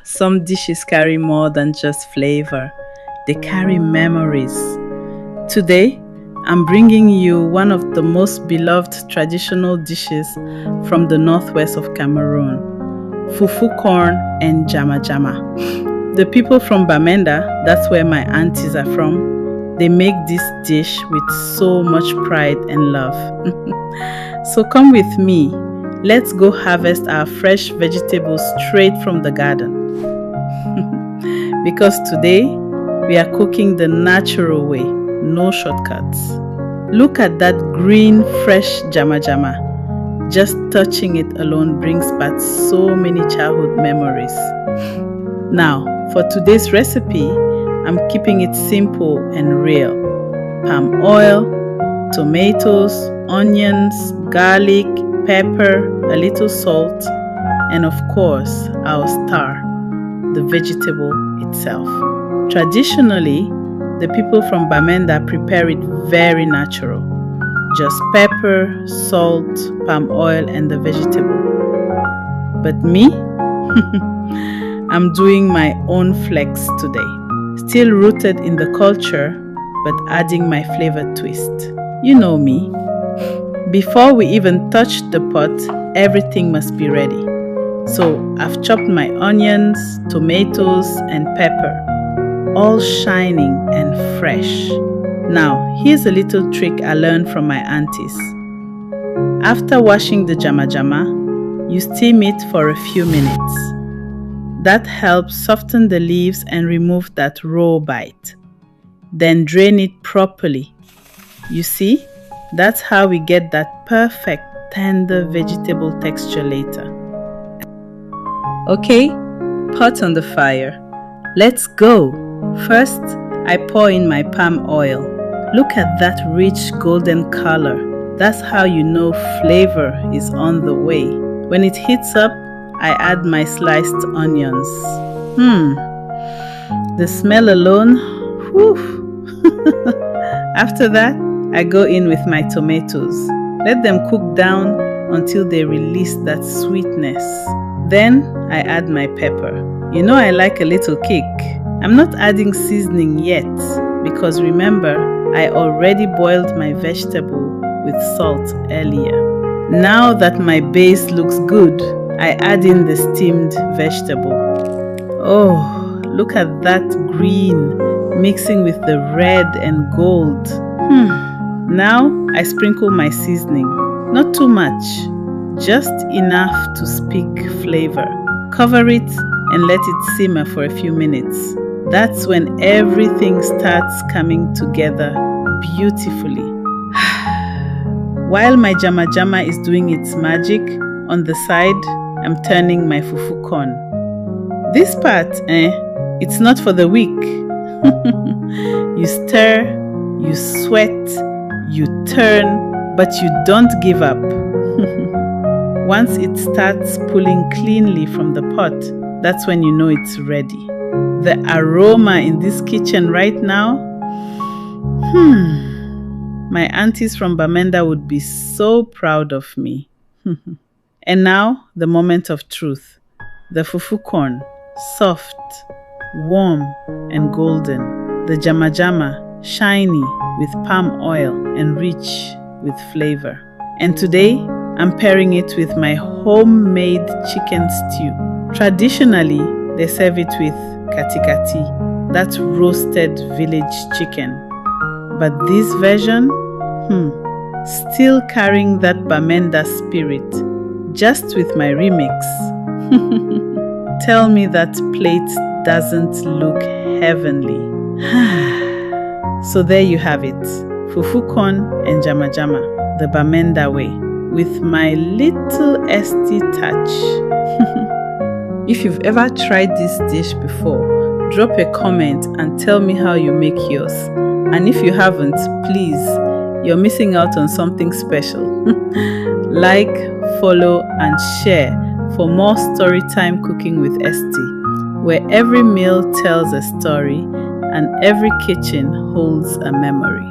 Some dishes carry more than just flavor, they carry memories. Today, I'm bringing you one of the most beloved traditional dishes from the northwest of Cameroon, Fufu corn and Jama Jama. The people from Bamenda, that's where my aunties are from, they make this dish with so much pride and love. So come with me, let's go harvest our fresh vegetables straight from the garden. Because today, we are cooking the natural way, no shortcuts. Look at that green, fresh Jama Jama. Just touching it alone brings back so many childhood memories. Now, for today's recipe, I'm keeping it simple and real. Palm oil, tomatoes, onions, garlic, pepper, a little salt, and of course, our star, the vegetable itself. Traditionally, the people from Bamenda prepare it very natural. Just pepper, salt, palm oil, and the vegetable. But me? I'm doing my own flex today. Still rooted in the culture, but adding my flavor twist. You know me. Before we even touch the pot, everything must be ready. So I've chopped my onions, tomatoes, and pepper, all shining and fresh. Now, here's a little trick I learned from my aunties. After washing the Jama Jama, you steam it for a few minutes. That helps soften the leaves and remove that raw bite. Then drain it properly. You see, that's how we get that perfect tender vegetable texture later. Okay, pot on the fire. Let's go. First, I pour in my palm oil. Look at that rich golden color. That's how you know flavor is on the way. When it heats up, I add my sliced onions. The smell alone, whew. After that, I go in with my tomatoes. Let them cook down until they release that sweetness. Then I add my pepper. You know I like a little kick. I'm not adding seasoning yet because remember, I already boiled my vegetable with salt earlier. Now that my base looks good, I add in the steamed vegetable. Oh, look at that green mixing with the red and gold. Now I sprinkle my seasoning. Not too much, just enough to speak flavor. Cover it and let it simmer for a few minutes. That's when everything starts coming together beautifully. While my Jama Jama is doing its magic, on the side, I'm turning my fufu corn. This part, it's not for the weak. You stir, you sweat, you turn, but you don't give up. Once it starts pulling cleanly from the pot, that's when you know it's ready. The aroma in this kitchen right now, my aunties from Bamenda would be so proud of me. And now, the moment of truth. The fufu corn, soft, warm, and golden. The Jama Jama, shiny with palm oil and rich with flavor. And today, I'm pairing it with my homemade chicken stew. Traditionally, they serve it with kati, that's roasted village chicken. But this version, still carrying that Bamenda spirit, just with my remix. Tell me that plate doesn't look heavenly. So there you have it, Fufu corn and Jama Jama, the Bamenda way, with my little EsthyTech. If you've ever tried this dish before, drop a comment and tell me how you make yours. And if you haven't, please, you're missing out on something special. Like, follow, and share for more storytime cooking with Esty, where every meal tells a story and every kitchen holds a memory.